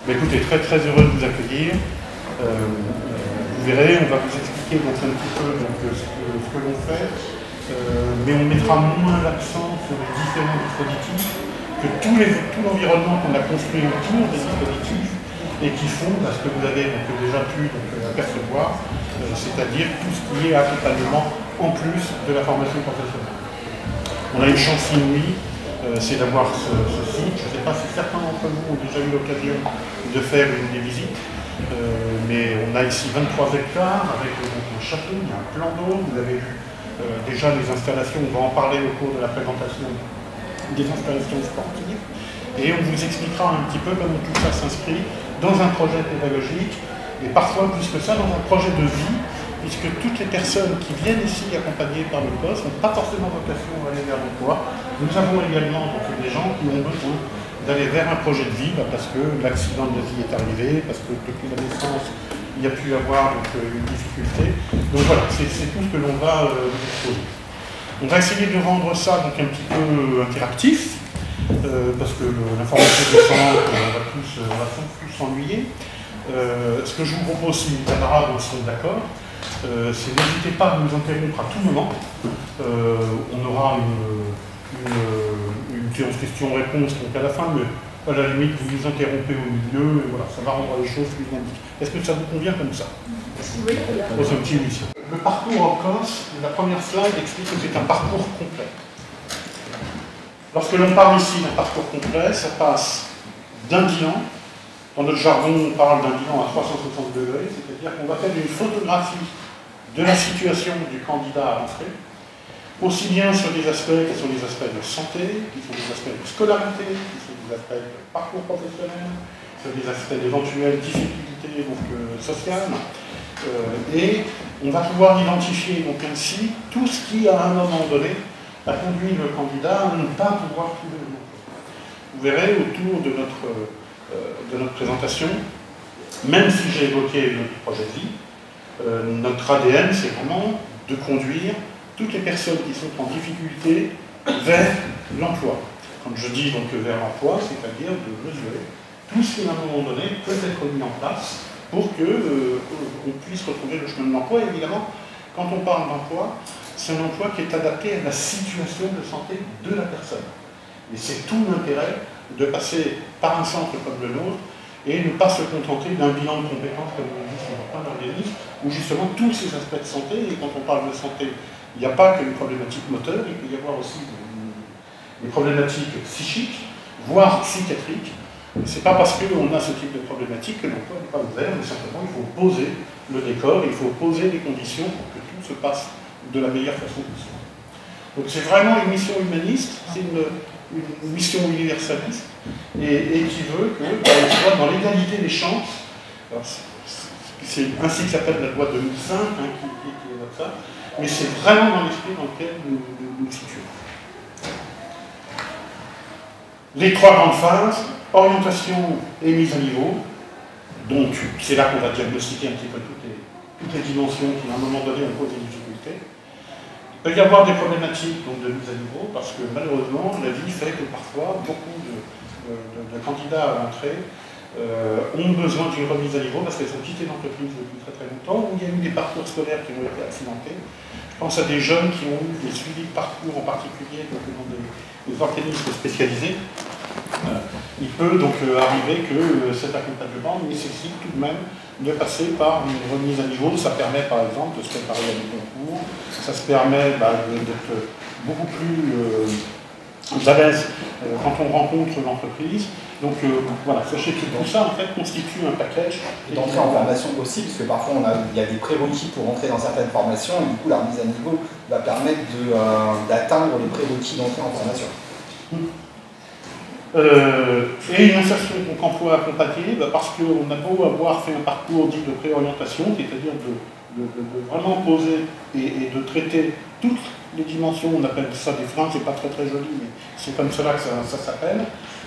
Écoutez, très heureux de vous accueillir. Vous verrez, on va vous expliquer donc, un petit peu donc, ce que l'on fait, mais on mettra moins l'accent sur les différents dispositifs que tout l'environnement qu'on a construit autour des dispositifs et qui font ce que vous avez donc, déjà pu apercevoir, c'est-à-dire tout ce qui est accompagnement en plus de la formation professionnelle. On a une chance inouïe, c'est d'avoir ce site. Je ne sais pas si certains d'entre vous ont déjà eu l'occasion de faire des visites, mais on a ici 23 hectares avec un château, il y a un plan d'eau, vous avez vu déjà les installations, on va en parler au cours de la présentation des installations sportives, et on vous expliquera un petit peu comment tout ça s'inscrit dans un projet pédagogique, et parfois plus que ça, dans un projet de vie, puisque toutes les personnes qui viennent ici accompagnées par le poste n'ont pas forcément vocation à aller vers l'emploi. Nous avons également donc, des gens qui ont besoin d'aller vers un projet de vie, parce que l'accident de la vie est arrivé, parce que depuis la naissance, il y a pu y avoir donc, une difficulté. Donc voilà, c'est tout ce que l'on va vous exposer. On va essayer de rendre ça donc, un petit peu interactif, parce que l'information descendante, on va tous s'ennuyer. Ce que je vous propose, si les camarades sont d'accord, c'est n'hésitez pas à nous interrompre à tout moment. On aura une séance questions-réponses à la fin, mais à la limite, vous nous interrompez au milieu, et voilà, ça va rendre les choses plus dynamiques. Est-ce que ça vous convient comme ça? Oui. C'est un petit mission. Le parcours en Corse, la première slide explique que c'est un parcours complet. Lorsque l'on parle ici d'un parcours complet, ça passe d'un bilan. Dans notre jargon, on parle d'un bilan à 360 degrés, c'est-à-dire qu'on va faire une photographie de la situation du candidat à l'entrée, aussi bien sur des aspects qui sont des aspects de santé, qui sont des aspects de scolarité, qui sont des aspects de parcours professionnel, sur des aspects d'éventuelles difficultés sociales, et on va pouvoir identifier donc ainsi tout ce qui, à un moment donné, a conduit le candidat à ne pas pouvoir trouver le emploi. Vous verrez autour de notre présentation, même si j'ai évoqué notre projet de vie, notre ADN, c'est vraiment de conduire toutes les personnes qui sont en difficulté vers l'emploi. Quand je dis donc vers l'emploi, c'est-à-dire de mesurer tout ce qui, à un moment donné, peut être mis en place pour qu'on puisse retrouver le chemin de l'emploi. Évidemment, quand on parle d'emploi, c'est un emploi qui est adapté à la situation de santé de la personne. Et c'est tout l'intérêt de passer par un centre comme le nôtre et ne pas se contenter d'un bilan de compétences comme on dit sur plein d'organismes, où justement tous ces aspects de santé, et quand on parle de santé, il n'y a pas qu'une problématique moteur, il peut y avoir aussi des problématiques psychiques, voire psychiatriques. Ce n'est pas parce qu'on a ce type de problématique que l'emploi n'est pas ouvert, mais simplement il faut poser le décor, il faut poser les conditions pour que tout se passe de la meilleure façon possible. Donc c'est vraiment une mission humaniste, c'est une mission universaliste, et qui veut qu'on soit dans l'égalité des chances. C'est ainsi que s'appelle la loi 2005 qui évoque ça, mais c'est vraiment dans l'esprit dans lequel nous situons. Les trois grandes phases, orientation et mise à niveau. Donc c'est là qu'on va diagnostiquer un petit peu toutes les dimensions qui à un moment donné ont posé des difficultés. Il peut y avoir des problématiques donc, de mise à niveau parce que malheureusement la vie fait que parfois beaucoup de candidats à l'entrée ont besoin d'une remise à niveau parce qu'elles ont quitté l'entreprise depuis très longtemps, où il y a eu des parcours scolaires qui ont été accidentés. Je pense à des jeunes qui ont eu des suivis de parcours en particulier donc, dans des organismes spécialisés. Il peut donc arriver que cet accompagnement nécessite tout de même de passer par une remise à niveau. Ça permet par exemple de se préparer à des concours, ça se permet d'être beaucoup plus à l'aise quand on rencontre l'entreprise. Donc voilà, sachez que tout ça en fait constitue un package. D'entrer en formation aussi, parce que parfois il y a des prérequis pour entrer dans certaines formations, et du coup la remise à niveau va permettre d'atteindre les prérequis d'entrée en formation. Et une insertion donc emploi accompagnée, parce qu'on a beau avoir fait un parcours dit de préorientation, c'est-à-dire de vraiment poser et de traiter toutes les dimensions, on appelle ça des freins, c'est pas très joli, mais c'est comme cela que ça s'appelle,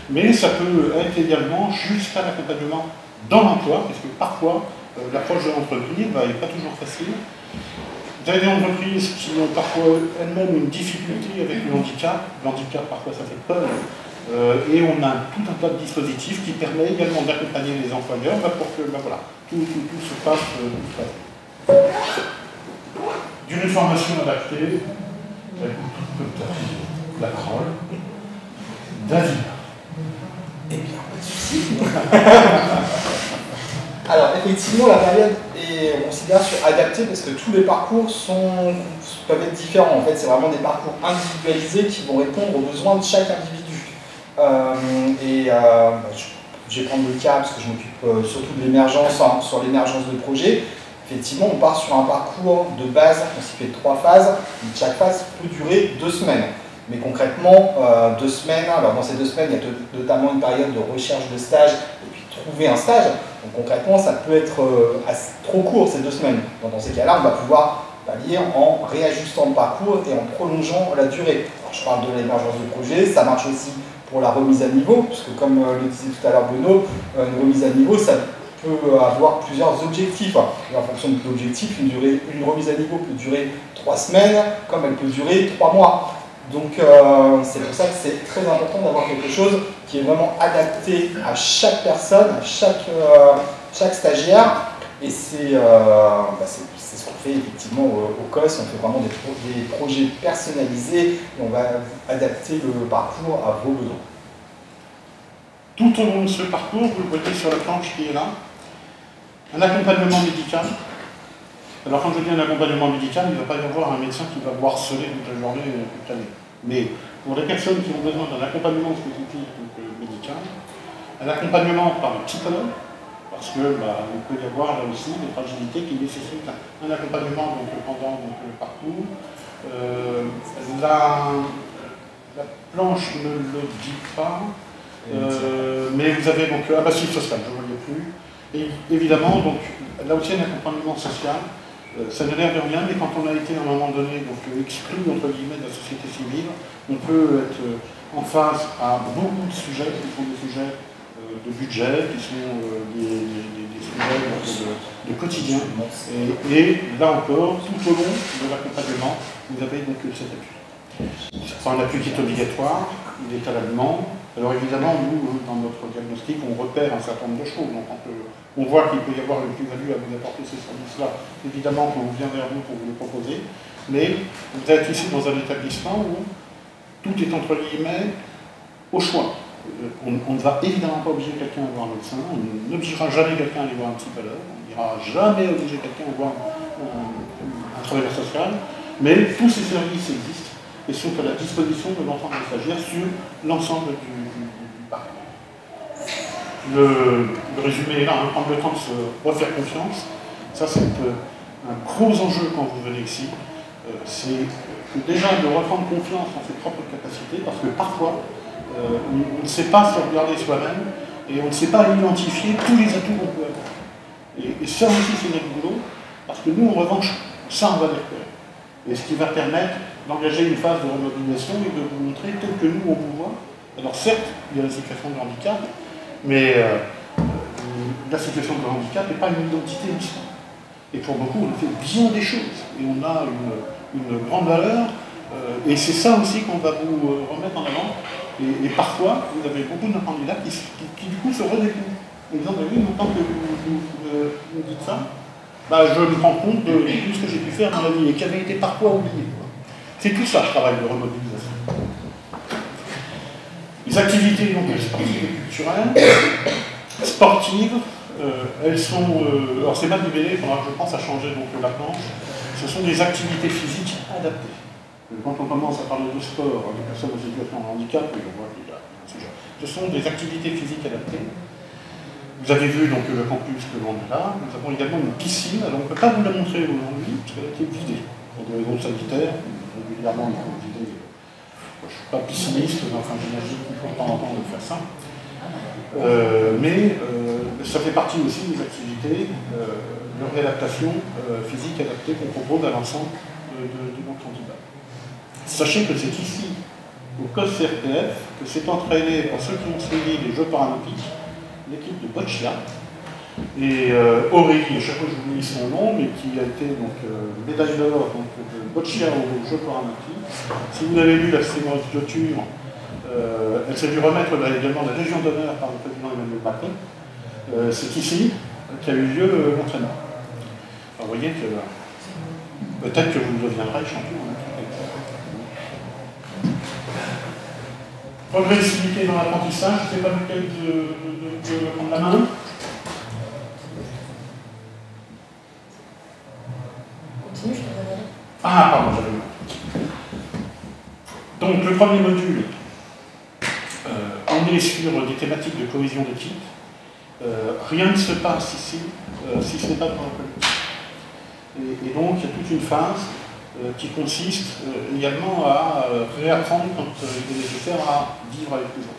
mais ça peut être également jusqu'à l'accompagnement dans l'emploi, parce que parfois l'approche de l'entreprise n'est pas toujours facile. Vous avez des entreprises qui ont parfois elles-mêmes une difficulté avec le handicap. L'handicap, parfois, ça fait peur. Et on a tout un tas de dispositifs qui permettent également d'accompagner les employeurs pour que voilà, tout se passe d'une formation adaptée, la crolle, David. Eh bien, pas de souci. Alors, effectivement, la période est, on considère, adaptée parce que tous les parcours peuvent être différents. En fait, c'est vraiment des parcours individualisés qui vont répondre aux besoins de chaque individu. Je vais prendre le cas parce que je m'occupe surtout de l'émergence, sur l'émergence de projets. Effectivement, on part sur un parcours de base constitué de 3 phases. Chaque phase peut durer 2 semaines. Mais concrètement, 2 semaines, alors dans ces 2 semaines, il y a notamment une période de recherche de stage et puis trouver un stage. Donc concrètement, ça peut être trop court ces 2 semaines. Donc, dans ces cas-là, on va pouvoir pallier en réajustant le parcours et en prolongeant la durée. Alors, je parle de l'émergence de projet, ça marche aussi pour la remise à niveau, puisque comme le disait tout à l'heure Benoît, une remise à niveau, ça peut avoir plusieurs objectifs. Et en fonction de l'objectif, une remise à niveau peut durer 3 semaines, comme elle peut durer 3 mois. Donc c'est pour ça que c'est très important d'avoir quelque chose qui est vraiment adapté à chaque personne, à chaque stagiaire. Et c'est ce qu'on fait effectivement au COS. On fait vraiment des projets personnalisés et on va adapter le parcours à vos besoins. Tout au long de ce parcours, vous le voyez sur la planche qui est là, un accompagnement médical. Alors quand je dis un accompagnement médical, il ne va pas y avoir un médecin qui va vous harceler toute la journée, toute l'année. Mais pour les personnes qui ont besoin d'un accompagnement spécifique médical, un accompagnement par un psychologue, parce que il peut y avoir là aussi des fragilités qui nécessitent un accompagnement pendant le parcours. La planche ne le dit pas, mais vous avez donc un passif social, je ne le voyais plus. Et évidemment, donc, là aussi un accompagnement social. Ça n'a l'air de rien, mais quand on a été à un moment donné exclu entre guillemets de la société civile, on peut être en face à beaucoup de sujets qui sont des sujets de budget, qui sont des sujets de quotidien. Et là encore, tout au long de l'accompagnement, vous avez donc cet appui. C'est un appui qui est obligatoire, il est à la demande. Alors évidemment, nous, dans notre diagnostic, on repère un certain nombre de choses. Donc on voit qu'il peut y avoir une plus-value à vous apporter ces services-là. Évidemment qu'on vient vers vous pour vous les proposer. Mais vous êtes ici dans un établissement où tout est entre guillemets au choix. On ne va évidemment pas obliger quelqu'un à voir un médecin, on n'obligera jamais quelqu'un à aller voir un psychologue, on n'ira jamais obliger quelqu'un à voir un travailleur social, mais tous ces services existent et sont à la disposition de l'ensemble des stagiaires sur l'ensemble du parcours. Le résumé est là, prendre le temps de se refaire confiance, ça c'est un gros enjeu quand vous venez ici, c'est déjà de reprendre confiance en ses propres capacités, parce que parfois, on ne sait pas se regarder soi-même et on ne sait pas identifier tous les atouts qu'on peut avoir. Et ça aussi c'est notre boulot, parce que nous en revanche, ça on va les repérer. Et ce qui va permettre d'engager une phase de remobilisation et de vous montrer tel que nous on vous voit. Alors certes, il y a la situation de handicap, mais la situation de handicap n'est pas une identité en soi. Et pour beaucoup, on fait bien des choses. Et on a une grande valeur. Et c'est ça aussi qu'on va vous remettre en avant. Et parfois, vous avez beaucoup de candidats qui du coup se redécouvrent. En disant, oui, maintenant que vous dites ça, je me rends compte de tout ce que j'ai pu faire dans la vie et qui avait été parfois oublié. C'est tout ça le travail de remobilisation. Les activités donc, sportives et culturelles, sportives, elles sont. Alors c'est mal libellé, il faudra que je pense à changer donc, la planche. Ce sont des activités physiques adaptées. Quand on commence à parler de sport, des personnes en situation de handicap, on voit qu'il y a un sujet. Ce sont des activités physiques adaptées. Vous avez vu donc, le campus que l'on a là. Nous avons également une piscine. Alors on ne peut pas vous la montrer aujourd'hui, parce qu'elle a été vidée. Pour des raisons sanitaires, régulièrement il faut vider. Je ne suis pas pisciniste, enfin j'imagine qu'il faut de temps en temps faire ça. Mais ça fait partie aussi des activités de réadaptation physique adaptée qu'on propose à l'ensemble de nos candidats. Sachez que c'est ici, au COS CRPF, que s'est entraîné, pour ceux qui ont suivi les Jeux paralympiques, l'équipe de Boccia. Et Aurélie, à chaque fois je vous dis son nom, mais qui a été donc médaille d'or de Boccia aux Jeux paralympiques. Si vous avez lu la célèbre clôture Elle s'est dû remettre également la Légion d'honneur par le président Emmanuel Macron. C'est ici qu'a eu lieu l'entraînement. Vous voyez que peut-être que vous deviendrez champion. Progressivité dans l'apprentissage, je ne sais pas lequel de prendre la main. Continue, je te regarde. Ah, pardon, j'avais vu. Donc, le premier module, on est sur des thématiques de cohésion d'équipe. Rien ne se passe ici si ce n'est pas dans le collectif. Et donc, il y a toute une phase qui consiste également à réapprendre quand il est nécessaire à vivre avec les autres.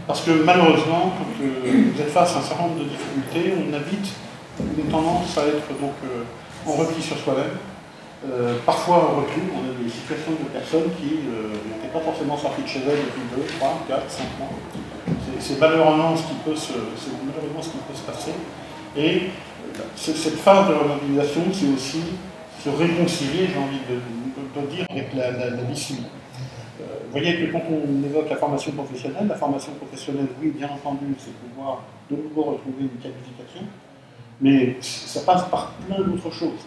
Parce que malheureusement, quand vous êtes face à un certain nombre de difficultés, on a vite une tendance à être donc, en repli sur soi-même. Parfois en recul, on a des situations de personnes qui n'étaient pas forcément sorties de chez elles depuis 2, 3, 4, 5 mois. C'est malheureusement ce qui peut se passer. Et cette phase de remobilisation, c'est aussi se réconcilier, j'ai envie de dire, avec la vie civile. Vous voyez que quand on évoque la formation professionnelle, oui, bien entendu, c'est pouvoir de nouveau retrouver une qualification, mais ça passe par plein d'autres choses.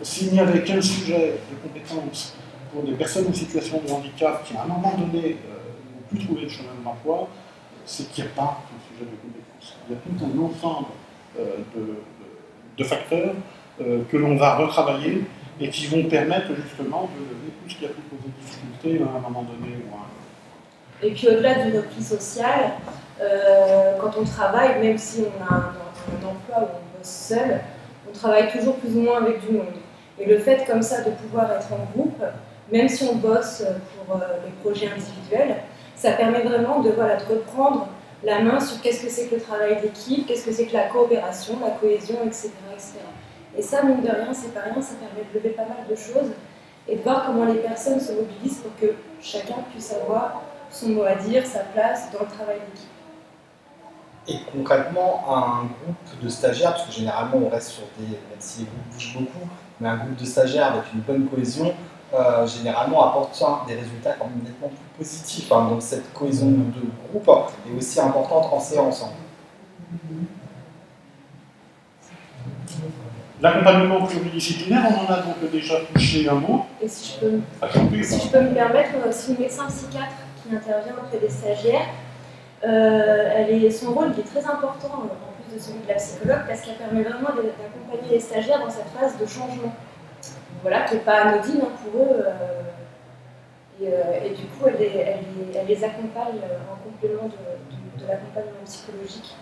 S'il n'y avait qu'un sujet de compétence pour des personnes en situation de handicap qui, à un moment donné, n'ont plus trouvé le chemin de l'emploi, c'est qu'il n'y a pas de sujet de compétence. Il y a tout un ensemble de facteurs que l'on va retravailler et qui vont permettre justement de lever tout ce qui a pu poser difficulté à un moment donné ou à un autre. Et puis au-delà du repli social, quand on travaille, même si on a un emploi où on bosse seul, on travaille toujours plus ou moins avec du monde. Et le fait comme ça de pouvoir être en groupe, même si on bosse pour les projets individuels, ça permet vraiment de reprendre la main sur qu'est-ce que c'est que le travail d'équipe, qu'est-ce que c'est que la coopération, la cohésion, etc., etc. Et ça, mine de rien, c'est pas rien, ça permet de lever pas mal de choses et de voir comment les personnes se mobilisent pour que chacun puisse avoir son mot à dire, sa place dans le travail d'équipe. Et concrètement, un groupe de stagiaires, parce que généralement on reste sur des, même si les groupes bougent beaucoup, mais un groupe de stagiaires avec une bonne cohésion, généralement apporte des résultats quand même nettement plus positifs. Donc cette cohésion de groupe est aussi importante en séance. L'accompagnement pluridisciplinaire, on en a donc déjà touché un mot. Et si je peux me permettre, on a aussi une médecin psychiatre qui intervient auprès des stagiaires. Son rôle qui est très important en plus de celui de la psychologue parce qu'elle permet vraiment d'accompagner les stagiaires dans cette phase de changement. Voilà, qui n'est pas anodine pour eux. Et du coup, elle les accompagne en complément de l'accompagnement psychologique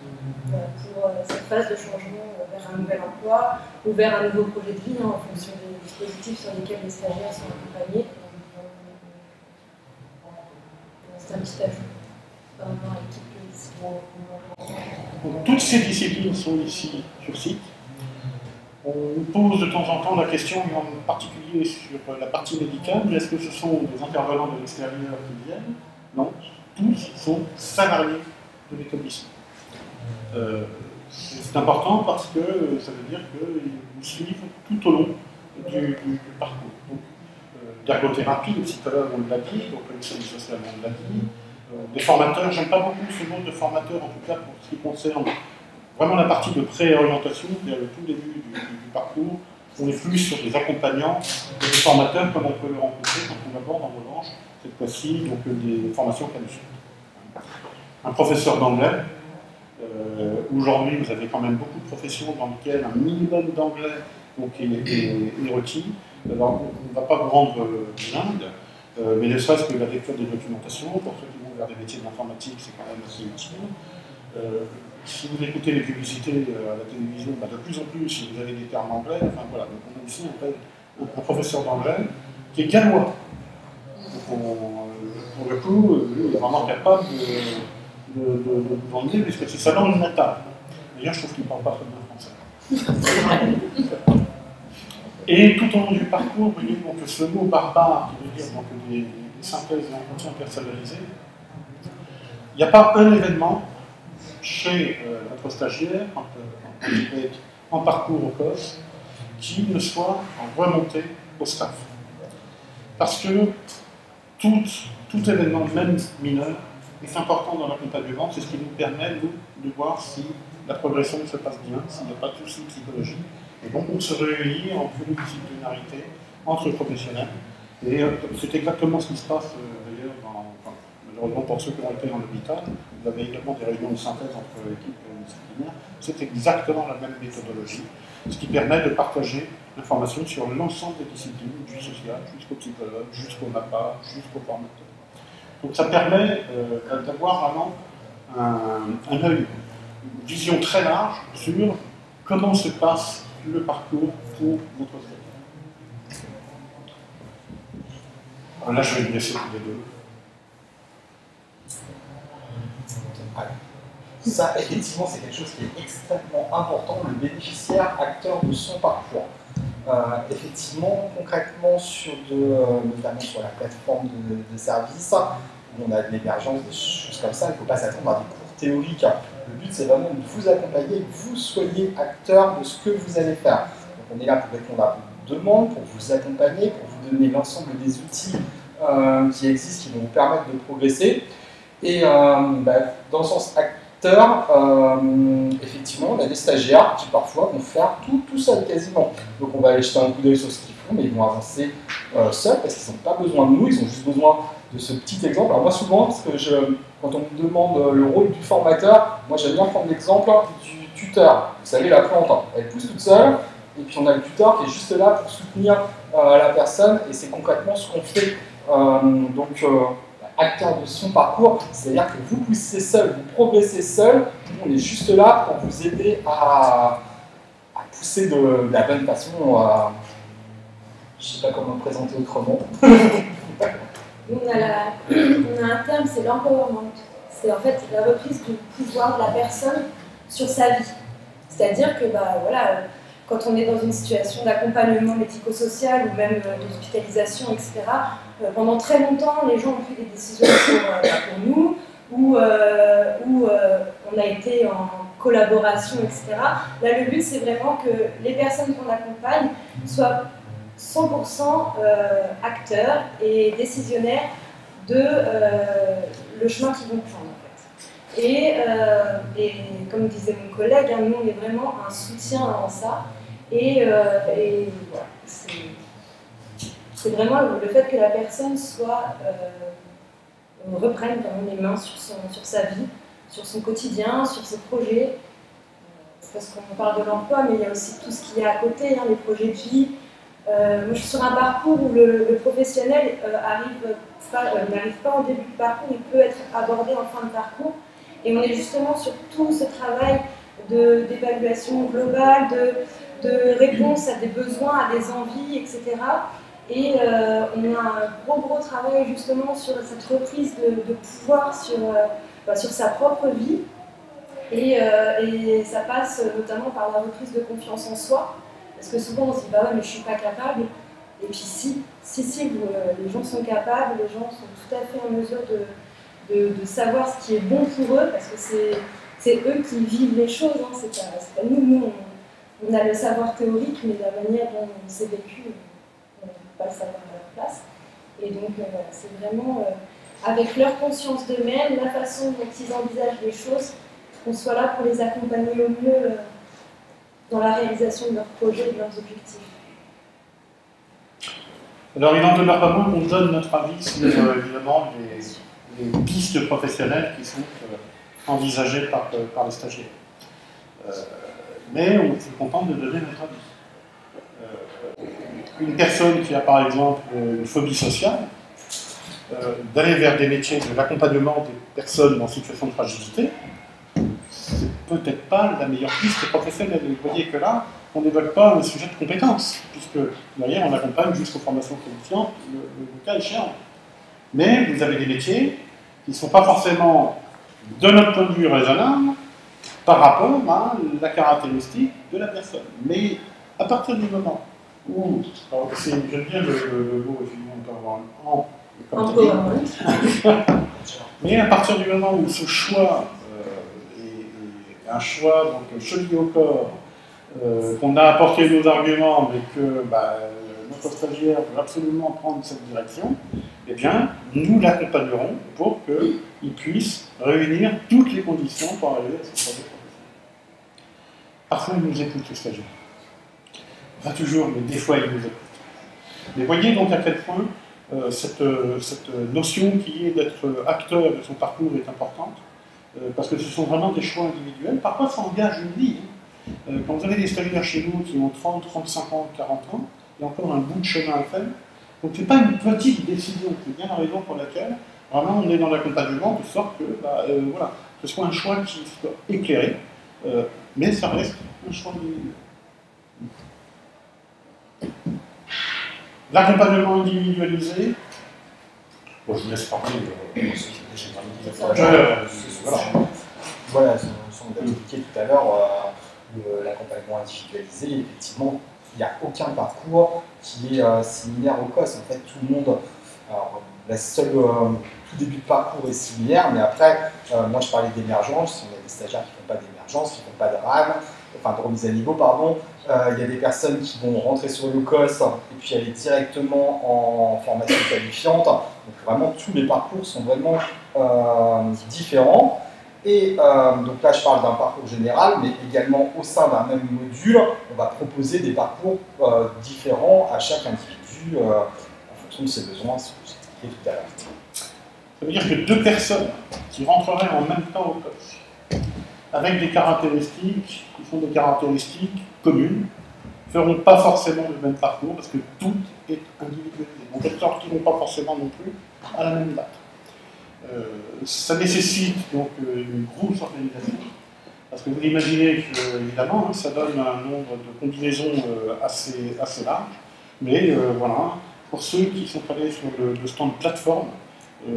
pour cette phase de changement vers un nouvel emploi ou vers un nouveau projet de vie en fonction des dispositifs sur lesquels les stagiaires sont accompagnés. C'est un petit ajout. Donc, toutes ces disciplines sont ici sur site. On pose de temps en temps la question, en particulier sur la partie médicale, est-ce que ce sont des intervenants de l'extérieur qui viennent? Non, tous sont salariés de l'établissement. C'est important parce que ça veut dire qu'ils vous suivent tout au long du parcours. Donc, l'ergothérapie, le psychologue, on l'a dit, donc le service social, on l'a dit. Des formateurs, j'aime pas beaucoup ce mot de formateur, en tout cas pour ce qui concerne vraiment la partie de pré-orientation, c'est-à-dire le tout début du parcours. On est plus sur des accompagnants et des formateurs comme on peut le rencontrer quand on aborde en revanche, cette fois-ci, donc des formations qualifiées. Un professeur d'anglais, aujourd'hui vous avez quand même beaucoup de professions dans lesquelles un minimum d'anglais est requis. Alors on ne va pas vous rendre bilingue, mais ne serait-ce que la lecture des documentations, pour ceux qui vont vers des métiers de l'informatique, c'est quand même assez utile. Si vous écoutez les publicités à la télévision, de plus en plus, si vous avez des termes anglais, enfin voilà, donc on a ici un professeur d'anglais qui est gallois. Pour le coup, il est vraiment capable de vous emmener, puisque c'est sa langue natale. D'ailleurs, je trouve qu'il ne parle pas très bien français. Et tout au long du parcours, vous voyez donc ce mot barbare, qui veut dire donc, des synthèses et entretiens personnalisés, il n'y a pas un événement chez notre stagiaire, quand il est en parcours au COS, qui ne soit remonté au staff. Parce que toute tout événement, même mineur, est important dans l'accompagnement. C'est ce qui nous permet, nous, de voir si la progression se passe bien, s'il n'y a pas de soucis psychologiques. Et donc, on se réunit en pluridisciplinarité entre professionnels. Et c'est exactement ce qui se passe, d'ailleurs, malheureusement pour ceux qui ont été en hôpital, vous avez également des réunions de synthèse entre équipes disciplinaires. C'est exactement la même méthodologie, ce qui permet de partager l'information sur l'ensemble des disciplines, du social jusqu'au psychologue, jusqu'au MAPA, jusqu'au formateur. Donc ça permet d'avoir vraiment un œil, une vision très large sur comment se passe le parcours pour votre stagiaire. Alors là, je vais vous laisser tous les deux. Ça, effectivement, c'est quelque chose qui est extrêmement important, le bénéficiaire acteur de son parcours. Effectivement, concrètement, notamment sur la plateforme de services, où on a de l'émergence, des choses comme ça, il ne faut pas s'attendre à des cours théoriques. Le but, c'est vraiment de vous accompagner, que vous soyez acteur de ce que vous allez faire. Donc, on est là pour répondre à vos demandes, pour vous accompagner, pour vous donner l'ensemble des outils qui existent, qui vont vous permettre de progresser. Et dans le sens acteur, effectivement, on a des stagiaires qui parfois vont faire tout seuls quasiment. Donc on va aller jeter un coup d'œil sur ce qu'ils font, mais ils vont avancer seuls parce qu'ils n'ont pas besoin de nous, ils ont juste besoin de ce petit exemple. Alors moi souvent, parce que quand on me demande le rôle du formateur, moi j'aime bien prendre l'exemple du tuteur. Vous savez, la plante, elle pousse toute seule, et puis on a le tuteur qui est juste là pour soutenir la personne, et c'est concrètement ce qu'on fait. Acteur de son parcours, c'est-à-dire que vous poussez seul, vous progressez seul, on est juste là pour vous aider à pousser de la bonne façon. Je ne sais pas comment le présenter autrement. On a un terme, c'est l'empowerment. C'est en fait la reprise du pouvoir de la personne sur sa vie. C'est-à-dire que voilà, quand on est dans une situation d'accompagnement médico-social ou même d'hospitalisation, etc., pendant très longtemps, les gens ont pris des décisions pour nous, ou on a été en collaboration, etc. Là, le but, c'est vraiment que les personnes qu'on accompagne soient 100% acteurs et décisionnaires de le chemin qu'ils vont prendre. En fait. Et comme disait mon collègue, nous, on est vraiment un soutien en ça. Et voilà, c'est vraiment le fait que la personne reprenne vraiment les mains sur sa vie, sur son quotidien, sur ses projets. Parce qu'on parle de l'emploi, mais il y a aussi tout ce qu'il y a à côté, les projets de vie. Moi, je suis sur un parcours où le professionnel n'arrive pas au début du parcours, il peut être abordé en fin de parcours. Et on est justement sur tout ce travail d'évaluation globale, de réponse à des besoins, à des envies, etc. Et on a un gros travail justement sur cette reprise de pouvoir sur sa propre vie. Et ça passe notamment par la reprise de confiance en soi. Parce que souvent on se dit, bah ouais, mais je suis pas capable. Et puis si, les gens sont capables, les gens sont tout à fait en mesure de savoir ce qui est bon pour eux, parce que c'est eux qui vivent les choses, c'est pas nous. Nous, on a le savoir théorique, mais la manière dont c'est vécu, on ne peut pas le savoir à leur place. Et donc, voilà, c'est vraiment avec leur conscience d'eux-mêmes, la façon dont ils envisagent les choses, qu'on soit là pour les accompagner au mieux dans la réalisation de leurs projets et de leurs objectifs. Alors, il n'en demeure pas moins qu'on donne notre avis sur évidemment les pistes professionnelles qui sont envisagées par les stagiaires. Mais on se contente de donner notre avis. Une personne qui a par exemple une phobie sociale, d'aller vers des métiers de l'accompagnement des personnes en situation de fragilité, c'est peut-être pas la meilleure piste professionnelle. Vous voyez que là, on n'évoque pas un sujet de compétence, puisque derrière on accompagne jusqu'aux formations qualifiantes, le cas échéant. Mais vous avez des métiers qui ne sont pas forcément, de notre point de vue, raisonnables par rapport à la caractéristique de la personne. Mais à partir du moment où, j'aime bien le mot, on peut avoir mais à partir du moment où ce choix est un choix donc chevillé au corps, qu'on a apporté nos arguments, mais que notre stagiaire veut absolument prendre cette direction, eh bien, nous l'accompagnerons pour qu'il puisse réunir toutes les conditions pour arriver à ce projet professionnel. Parfois, il nous écoute, le stagiaire. Pas toujours, mais des fois, il nous écoute. Mais voyez donc à quel point cette notion qui est d'être acteur de son parcours est importante, parce que ce sont vraiment des choix individuels. Parfois, ça engage une vie. Quand vous avez des stagiaires chez nous qui ont 30, 35 ans, 40 ans, il y a encore un bout de chemin à faire. Donc, ce n'est pas une petite décision, c'est bien la raison pour laquelle, vraiment, on est dans l'accompagnement de sorte que voilà, ce soit un choix qui soit éclairé, mais ça reste un choix individuel. L'accompagnement individualisé, bon, je vous laisse parler. Voilà, ce qu'on a expliqué tout à l'heure, l'accompagnement individualisé, effectivement, il n'y a aucun parcours qui est similaire au COS. En fait, tout le monde, alors, tout début de parcours est similaire, mais après, moi je parlais d'émergence, on a des stagiaires qui ne font pas d'émergence, qui ne font pas de RAM, enfin de remise à niveau, pardon. Il y a des personnes qui vont rentrer sur le COS et puis aller directement en formation qualifiante. Donc vraiment, tous les parcours sont vraiment différents. Et donc là, je parle d'un parcours général, mais également au sein d'un même module, on va proposer des parcours différents à chaque individu en fonction de ses besoins, ce que j'ai expliqué tout à l'heure. Ça veut dire que deux personnes qui rentreraient en même temps au COS, avec des caractéristiques qui sont des caractéristiques communes, ne feront pas forcément le même parcours parce que tout est individualisé. En quelque sorte, qu'ils ne vont pas forcément non plus à la même date. Ça nécessite donc une grosse organisation, parce que vous imaginez que, évidemment, ça donne un nombre de combinaisons assez large, mais voilà, pour ceux qui sont allés sur le stand plateforme,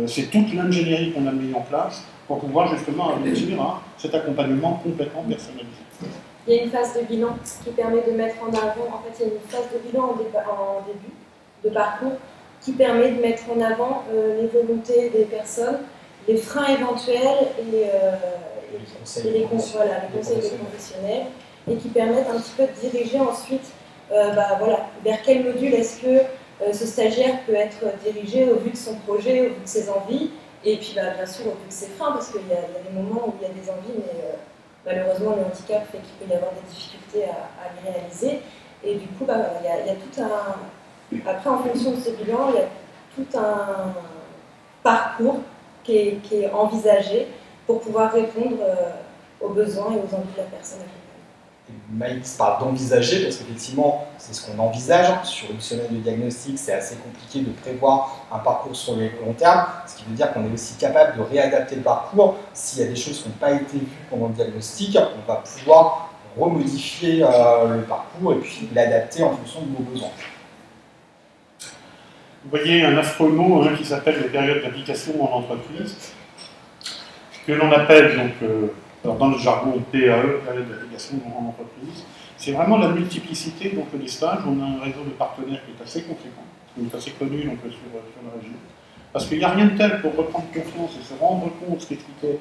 c'est toute l'ingénierie qu'on a mis en place pour pouvoir justement aboutir à cet accompagnement complètement personnalisé. Il y a une phase de bilan qui permet de mettre en avant, en fait il y a une phase de bilan en début de parcours qui permet de mettre en avant les volontés des personnes, les freins éventuels et les conseils des professionnels, et qui permettent un petit peu de diriger ensuite voilà, vers quel module est-ce que ce stagiaire peut être dirigé au vu de son projet, au vu de ses envies, et puis bien sûr au vu de ses freins, parce qu'il y a des moments où il y a des envies, mais malheureusement le handicap fait qu'il peut y avoir des difficultés à les réaliser, et du coup il y a tout un... Après, en fonction de ce bilan, il y a tout un parcours qui est envisagé pour pouvoir répondre aux besoins et aux envies de la personne accompagnée. Maïx parle d'envisager parce qu'effectivement, c'est ce qu'on envisage. Sur une semaine de diagnostic, c'est assez compliqué de prévoir un parcours sur le long terme, ce qui veut dire qu'on est aussi capable de réadapter le parcours. S'il y a des choses qui n'ont pas été vues pendant le diagnostic, on va pouvoir remodifier le parcours et puis l'adapter en fonction de nos besoins. Vous voyez un affreux mot qui s'appelle les périodes d'application en entreprise, que l'on appelle donc, alors dans le jargon PAE, période d'application en entreprise. C'est vraiment la multiplicité donc, des stages. On a un réseau de partenaires qui est assez conséquent, qui est assez connu donc, sur la région. Parce qu'il n'y a rien de tel pour reprendre confiance et se rendre compte, ce qu'expliquait,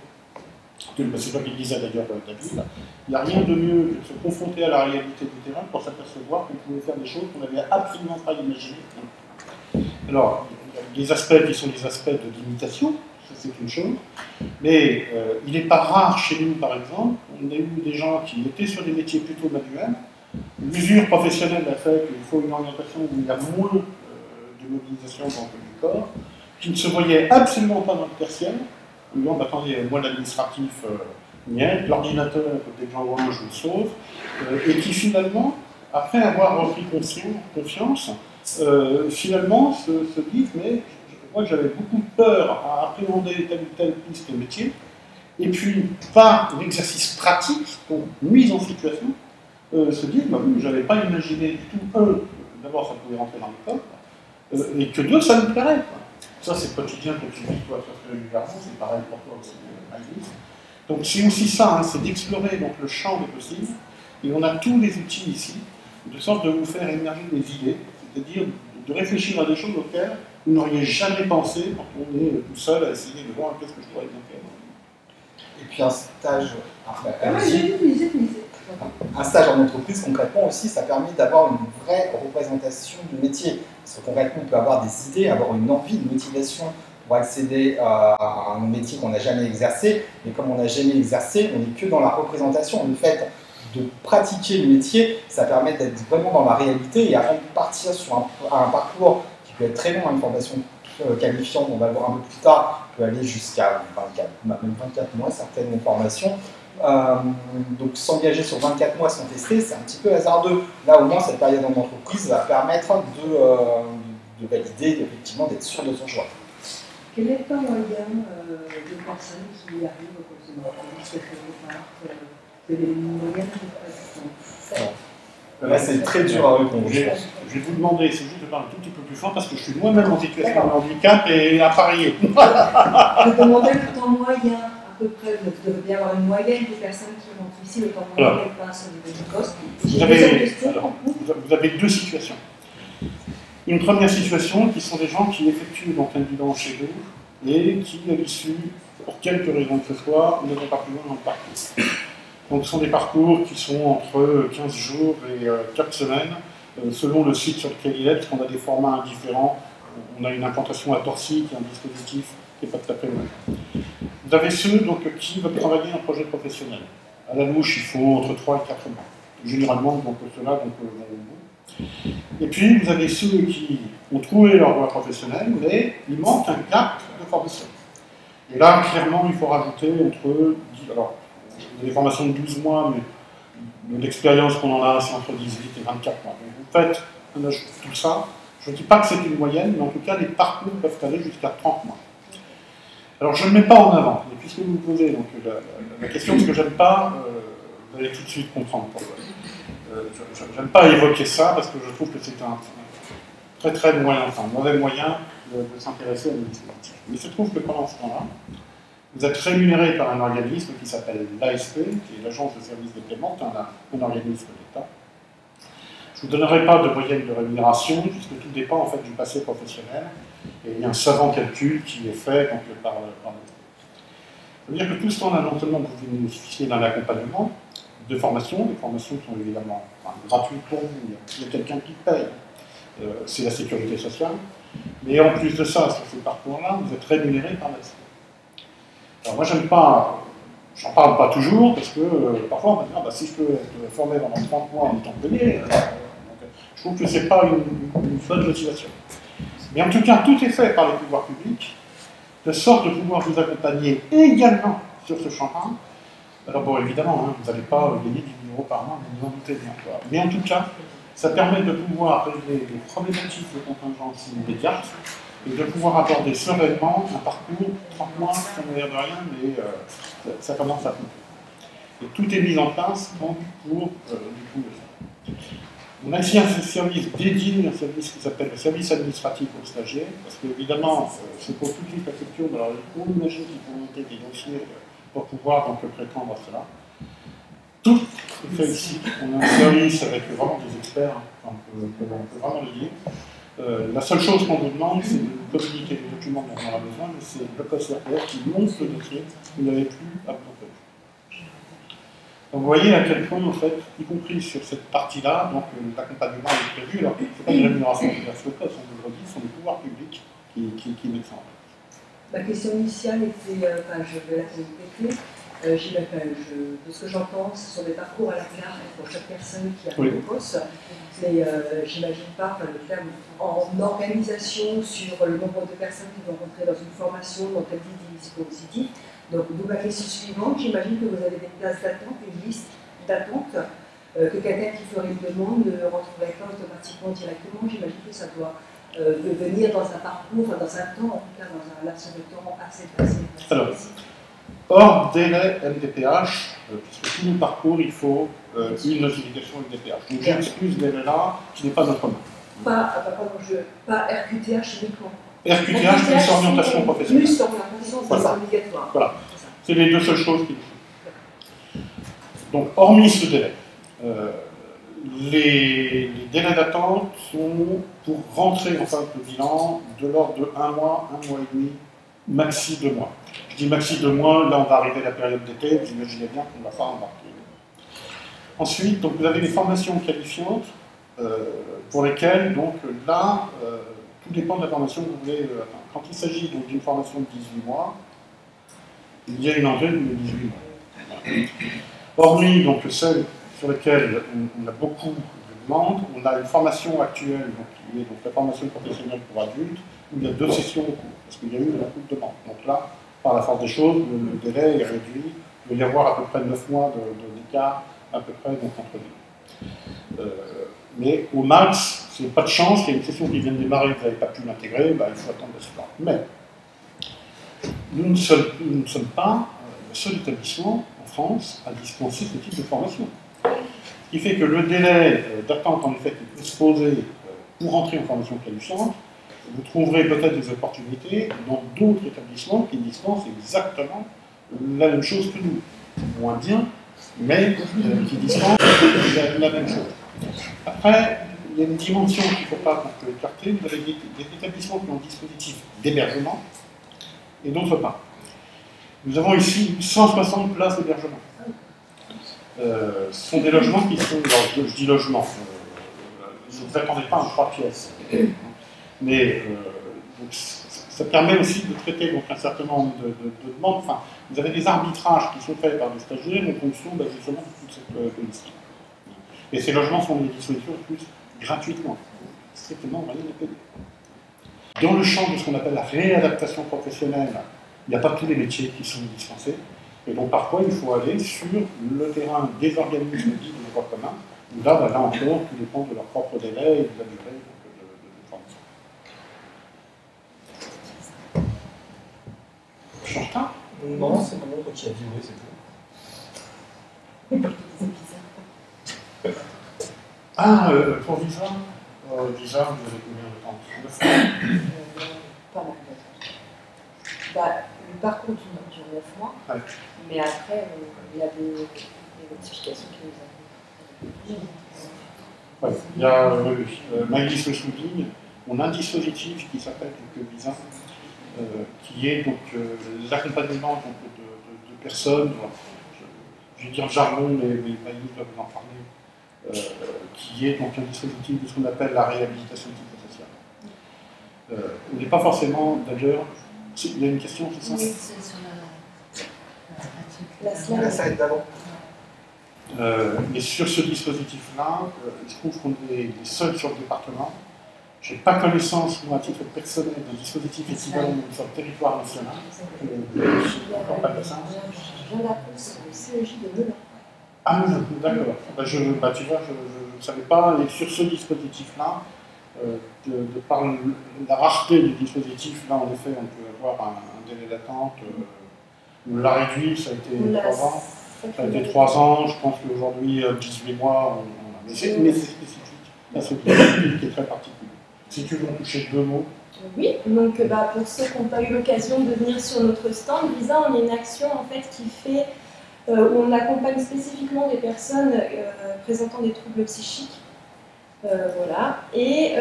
c'est toi qui le disais d'ailleurs, David, il n'y a rien de mieux que de se confronter à la réalité du terrain pour s'apercevoir qu'on pouvait faire des choses qu'on n'avait absolument pas imaginées. Alors, il y a des aspects qui sont des aspects de limitation, ça c'est une chose, mais il n'est pas rare chez nous, par exemple, on a eu des gens qui étaient sur des métiers plutôt manuels, l'usure professionnelle a fait qu'il faut une orientation où il y a moins de mobilisation dans le corps, qui ne se voyaient absolument pas dans le tertiaire, en disant, attendez, moi l'administratif, niet, l'ordinateur, dès que j'envoie je le sauve, et qui finalement, après avoir repris confiance, finalement se disent, mais moi j'avais beaucoup de peur à appréhender telle ou telle piste de métier, et puis par l'exercice pratique, donc mise en situation, se disent, bah oui, je n'avais pas imaginé du tout, d'abord ça pouvait rentrer dans l'école, et que deux, ça me plairait. Quoi. Ça c'est le quotidien que tu vis toi sur le garçon, c'est pareil pour toi aussi, Maïlis. Donc c'est aussi ça, hein, c'est d'explorer donc, le champ des possibles, et on a tous les outils ici, de sorte de vous faire émerger des idées, c'est-à-dire de réfléchir à des choses auxquelles vous n'auriez jamais pensé quand on est tout seul à essayer de voir qu'est-ce que je pourrais bien faire. Et puis un stage, Un stage en entreprise, concrètement aussi, ça permet d'avoir une vraie représentation du métier. Parce que concrètement, on peut avoir des idées, avoir une envie, une motivation pour accéder à un métier qu'on n'a jamais exercé. Mais comme on n'a jamais exercé, on n'est que dans la représentation. Le fait de pratiquer le métier, ça permet d'être vraiment dans la réalité. Et avant de partir sur un parcours qui peut être très long, une formation qualifiante, on va le voir un peu plus tard, peut aller jusqu'à 24 mois, certaines formations. Donc s'engager sur 24 mois sans tester, c'est un petit peu hasardeux. Là au moins cette période en entreprise va permettre de valider, effectivement d'être sûr de son choix. Quel est le temps moyen de personnes qui arrivent au cours de l'entreprise quelle est une moyenne de temps? Là c'est très dur à répondre. Je vais vous demander, c'est juste de parler un tout petit peu plus fort parce que je suis moi-même en situation de handicap et appareillé. Je demandais le temps moyen. À peu près, vous devez bien avoir une moyenne des personnes qui rentrent ici, le temps moyen qu'elles passent au niveau du poste. Vous avez deux situations. Une première situation qui sont des gens qui effectuent donc un bilan chez vous et qui, à l'issue, pour quelque raison que ce soit, ne vont pas plus loin dans le parcours. Donc ce sont des parcours qui sont entre 15 jours et 4 semaines, selon le site sur lequel il est, parce qu'on a des formats différents. On a une implantation à Torcy, qui est un dispositif qui n'est pas tout à fait le même. Vous avez ceux donc, qui veulent travailler un projet professionnel. À la louche, il faut entre 3 et 4 mois. Généralement, donc, ceux-là vont au bout. Et puis, vous avez ceux qui ont trouvé leur voie professionnelle, mais il manque un gap de formation. Et là, clairement, il faut rajouter entre... Alors, il y a des formations de 12 mois, mais l'expérience qu'on en a, c'est entre 18 et 24 mois. Donc, vous faites un ajout de tout ça. Je ne dis pas que c'est une moyenne, mais en tout cas, les parcours peuvent aller jusqu'à 30 mois. Alors, je ne le mets pas en avant, mais puisque vous me posez donc, la question, ce que j'aime pas, vous allez tout de suite comprendre pourquoi. Je n'aime pas évoquer ça, parce que je trouve que c'est un très très moyen, enfin, mauvais moyen de s'intéresser à nos dispositifs. Mais il se trouve que pendant ce temps-là, vous êtes rémunéré par un organisme qui s'appelle l'ASP, qui est l'Agence de services de paiement, un organisme d'État. Je ne vous donnerai pas de moyenne de rémunération, puisque tout dépend en fait du passé professionnel. Et il y a un savant calcul qui est fait donc, par l'État. Ça veut dire que tout ce temps-là, non seulement vous bénéficiez d'un accompagnement de formation, les formations sont évidemment gratuites pour vous, il y a quelqu'un qui paye, c'est la sécurité sociale, mais en plus de ça, sur ce parcours-là, vous êtes rémunéré par l'ASP. Alors moi, j'aime pas, j'en parle pas toujours, parce que parfois on va dire, bah, si je peux être formé pendant 30 mois en étant payé, je trouve que c'est pas une bonne motivation. Mais en tout cas, tout est fait par les pouvoirs publics, de sorte de pouvoir vous accompagner également sur ce champ-là. Alors bon, évidemment, hein, vous n'allez pas gagner 10 000 € par mois, mais vous en doutez bien. Quoi. Mais en tout cas, ça permet de pouvoir régler les problématiques de contingence immédiate et de pouvoir aborder sereinement un parcours, 30 mois, ça n'a l'air de rien, mais ça commence à compter. Et tout est mis en place donc, pour du coup, on a ici un service dédié, un service qui s'appelle le service administratif aux stagiaires, parce qu'évidemment, c'est pour toutes les préfectures, alors on imagine qu'il faut monter des dossiers pour pouvoir donc prétendre à cela. Tout est fait ici. On a un service avec vraiment des experts, on peut vraiment le dire. La seule chose qu'on vous demande, c'est de communiquer les documents dont on aura besoin, mais c'est le poste RPF qui monte le dossier, vous n'avez plus à vous faire. Donc vous voyez à quel point, en fait, y compris sur cette partie-là, donc l'accompagnement est prévu. Alors, ce n'est pas une rémunération qui verse le poste, on vous le redit, ce sont les pouvoirs publics qui mettent ça en place. Ma question initiale était, je vais la répéter, de ce que j'entends, ce sont des parcours à la carte pour chaque personne qui arrive au poste, mais j'imagine pas le terme en organisation sur le nombre de personnes qui vont rentrer dans une formation, dans quel dispositif. Donc, d'où ma question suivante, j'imagine que vous avez des places d'attente, une liste d'attente, que quelqu'un qui ferait une demande ne rentrerait pas automatiquement directement. J'imagine que ça doit venir dans un parcours, dans un temps, en tout cas dans un laps de temps assez facile. Alors, hors délai MDPH, puisque tout le parcours, il faut une notification MDPH. Donc j'excuse ce délai-là, qui n'est pas notre main. Pas RQTH uniquement. RQTH plus orientation professionnelle. Plus orientation, c'est obligatoire. Voilà. C'est les deux seules choses qu'il faut. Donc, hormis ce délai, les délais d'attente sont pour rentrer en phase de bilan de l'ordre de 1 mois et demi, maxi 2 mois. Je dis maxi 2 mois, là on va arriver à la période d'été, vous imaginez bien qu'on ne va pas embarquer. Ensuite, donc, vous avez les formations qualifiantes pour lesquelles, donc, là, tout dépend de la formation que vous voulez atteindre. Quand il s'agit d'une formation de 18 mois, il y a une entrée de 18 mois. Hormis donc, celles sur lesquelles on a beaucoup de demandes, on a une formation actuelle, donc, qui est donc, la formation professionnelle pour adultes, où il y a 2 sessions au cours, parce qu'il y a eu beaucoup de demandes. Donc là, par la force des choses, le délai est réduit. Il va y avoir à peu près 9 mois d'écart, à peu près, donc, entre les deux. Mais au max, c'est pas de chance, il y a une session qui vient de démarrer, vous n'avez pas pu l'intégrer, il faut attendre ce temps. Mais nous ne sommes pas le seul établissement en France à dispenser ce type de formation. Ce qui fait que le délai d'attente, en effet, qui peut se poser pour entrer en formation qualifiante, vous trouverez peut-être des opportunités dans d'autres établissements qui dispensent exactement la même chose que nous. Moins bien, mais qui dispensent la même chose. Après, il y a une dimension qu'il ne faut pas écarter. Vous avez des établissements qui ont un dispositif d'hébergement et d'autres pas. Nous avons ici 160 places d'hébergement. Ce sont des logements qui sont, alors, je dis logement, ne vous attendez pas à 3 pièces. Mais donc, ça permet aussi de traiter donc, un certain nombre de demandes. Enfin, vous avez des arbitrages qui sont faits par des stagiaires en fonction justement de toute cette politique. Et ces logements sont des dispositions en plus gratuitement, strictement rien à payer. Dans le champ de ce qu'on appelle la réadaptation professionnelle, il n'y a pas tous les métiers qui sont dispensés. Et donc parfois, il faut aller sur le terrain des organismes dits de droit commun, où là, là encore, tout dépend de leur propre délai et de la durée de formation. Je change pas? Non, c'est mon oncle qui a dit oui, c'est tout. Ah, pour visa, visa, vous avez combien de temps? 9 mois? Pas mal de temps. Le parcours dure 9 mois, ouais. Mais après, il y a des notifications qui nous arrivent. Ouais, il y a, Maëlys le souligne, on a un dispositif qui s'appelle visa, qui est donc l'accompagnement de personnes, je vais dire jargon, mais Maëlys va vous en parler, qui est donc un dispositif de ce qu'on appelle la réhabilitation psychosociale. On n'est pas forcément, d'ailleurs, il y a une question, c'est ça? Oui, c'est sur La slide d'avant. Mais sur ce dispositif-là, il se trouve qu'on est les seuls sur le département. Je n'ai pas connaissance, moi, à titre personnel, d'un dispositif équivalent sur le territoire national. Je viens d'apprendre sur le CEJ de Melun. Ah, d'accord. Tu vois, je ne savais pas. Et sur ce dispositif-là, de par la rareté du dispositif, là, en effet, on peut avoir un délai d'attente. On l'a réduit, ça a été 3 ans. Ça a été 3 ans, je pense qu'aujourd'hui, 18 mois, mais c'est spécifique. Là, c'est un dispositif qui est très particulier. Si tu veux en toucher 2 mots. Oui, donc pour ceux qui n'ont pas eu l'occasion de venir sur notre stand, Visa, on est une action en fait qui fait où on accompagne spécifiquement des personnes présentant des troubles psychiques, voilà, et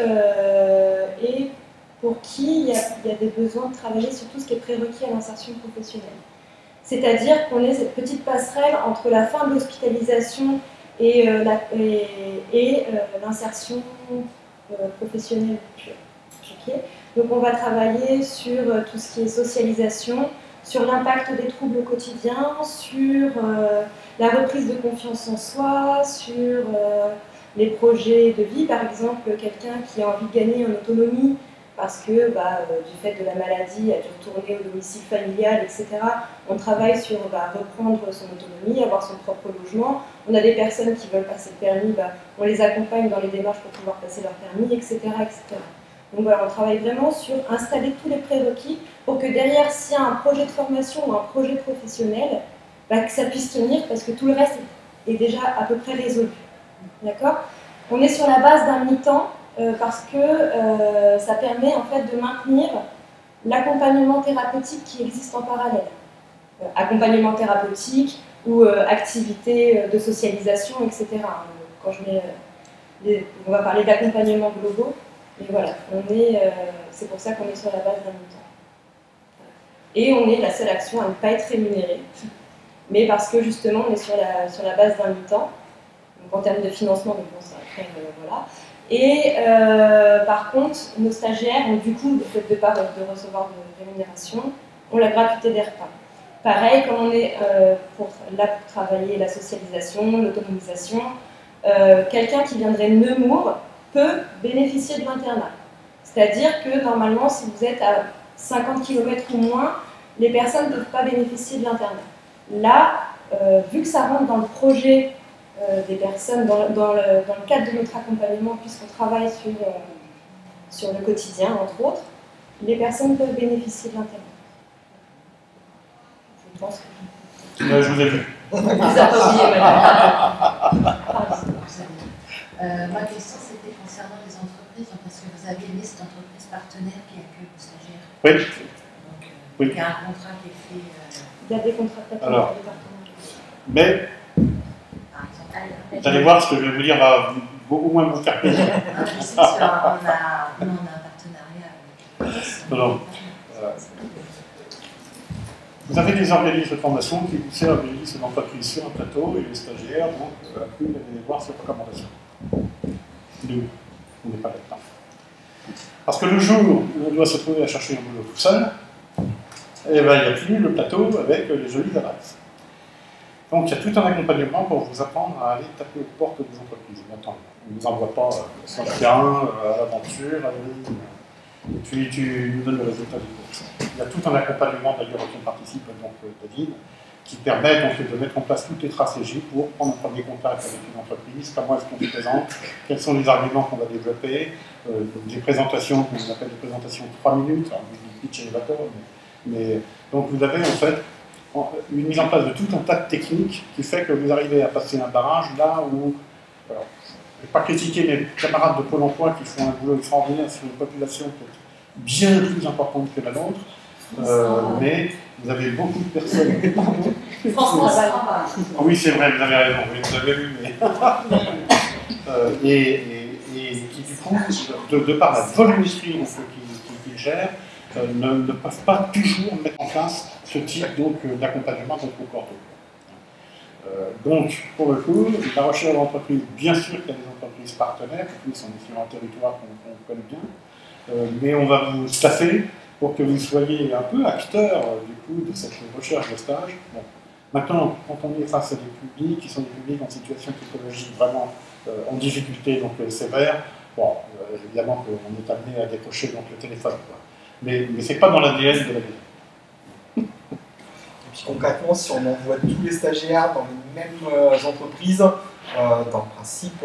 pour qui il y a des besoins de travailler sur tout ce qui est prérequis à l'insertion professionnelle. C'est-à-dire qu'on est cette petite passerelle entre la fin de l'hospitalisation et l'insertion professionnelle pure. Okay. Donc on va travailler sur tout ce qui est socialisation, sur l'impact des troubles au quotidien, sur la reprise de confiance en soi, sur les projets de vie, par exemple quelqu'un qui a envie de gagner en autonomie parce que du fait de la maladie a dû retourner au domicile familial, etc. On travaille sur reprendre son autonomie, avoir son propre logement. On a des personnes qui veulent passer le permis, on les accompagne dans les démarches pour pouvoir passer leur permis, etc. etc. Donc voilà, on travaille vraiment sur installer tous les prérequis pour que derrière, s'il y a un projet de formation ou un projet professionnel, que ça puisse tenir parce que tout le reste est déjà à peu près résolu. D'accord ? On est sur la base d'un mi-temps parce que ça permet en fait de maintenir l'accompagnement thérapeutique qui existe en parallèle. Accompagnement thérapeutique ou activités de socialisation, etc. Quand on va parler d'accompagnement globaux. Mais voilà, c'est pour ça qu'on est sur la base d'un mi-temps. Et on est la seule action à ne pas être rémunérée, mais parce que justement on est sur la base d'un mi-temps, Donc en termes de financement, donc bon, ça après, voilà. Et par contre, nos stagiaires ont du coup, le fait de ne pas recevoir de rémunération, ont la gratuité des repas. Pareil, comme on est là pour travailler la socialisation, l'autonomisation, quelqu'un qui viendrait de Nemours peut bénéficier de l'internat. C'est-à-dire que normalement, si vous êtes à 50 km ou moins, les personnes ne peuvent pas bénéficier de l'internat. Là, vu que ça rentre dans le projet des personnes, dans le cadre de notre accompagnement, puisqu'on travaille sur le quotidien, entre autres, les personnes peuvent bénéficier de l'internat. Je pense que... Je vous ai vu. Vous n'avez pas oublié, madame. Ma question, c'était concernant les entreprises, parce que vous avez une liste d'entreprises partenaires qui accueillent vos stagiaires. Oui. Donc, oui. Il y a un contrat qui est fait. Il y a des contrats de Alors, partenariat. Mais, vous allez voir, ce que je vais vous dire va beaucoup moins vous faire plaisir. Je sais qu'on a un partenariat avec. Non. Vous avez des organismes de formation qui vous servent des listes d'entreprises sur un plateau et les stagiaires, donc, peuvent aller voir ces recommandations. Nous, on n'est pas là-dedans. Parce que le jour où on doit se trouver à chercher un boulot tout seul, eh ben, il n'y a plus le plateau avec les jolies adresses. Donc il y a tout un accompagnement pour vous apprendre à aller taper aux portes des entreprises. Maintenant, on ne nous envoie pas sur le terrain, à l'aventure, et puis tu nous donnes le résultat du cours. Il y a tout un accompagnement d'ailleurs auquel participe donc David, qui permet donc de mettre en place toutes les stratégies pour prendre un premier contact avec une entreprise, comment est-ce qu'on se présente, quels sont les arguments qu'on va développer, des présentations qu'on appelle des présentations de 3 minutes, alors du pitch élévateur, mais donc vous avez en fait une mise en place de tout un tas de techniques qui fait que vous arrivez à passer un barrage là où, alors, je ne vais pas critiquer mes camarades de Pôle emploi qui font un boulot extraordinaire sur une population bien plus importante que la nôtre, mais vous avez beaucoup de personnes. Franchement, ça va pas. Oui, c'est vrai, vous avez raison, oui, vous avez lu, mais. Et qui, du coup, de par la volumétrie qu'ils gèrent, ne peuvent pas toujours mettre en place ce type d'accompagnement au corps donc, pour le coup, la recherche d'entreprise, bien sûr qu'il y a des entreprises partenaires, en plus on est sur un territoire qu'on connaît bien, mais on va vous staffer pour que vous soyez un peu acteur du coup de cette recherche de stage. Bon. Maintenant, quand on est face à des publics qui sont des publics en situation psychologique vraiment en difficulté, donc sévère, bon, évidemment qu'on est amené à décrocher donc, le téléphone. Quoi. Mais ce n'est pas dans l'ADN de la vie. Et puis concrètement, si on envoie tous les stagiaires dans les mêmes entreprises, dans le principe,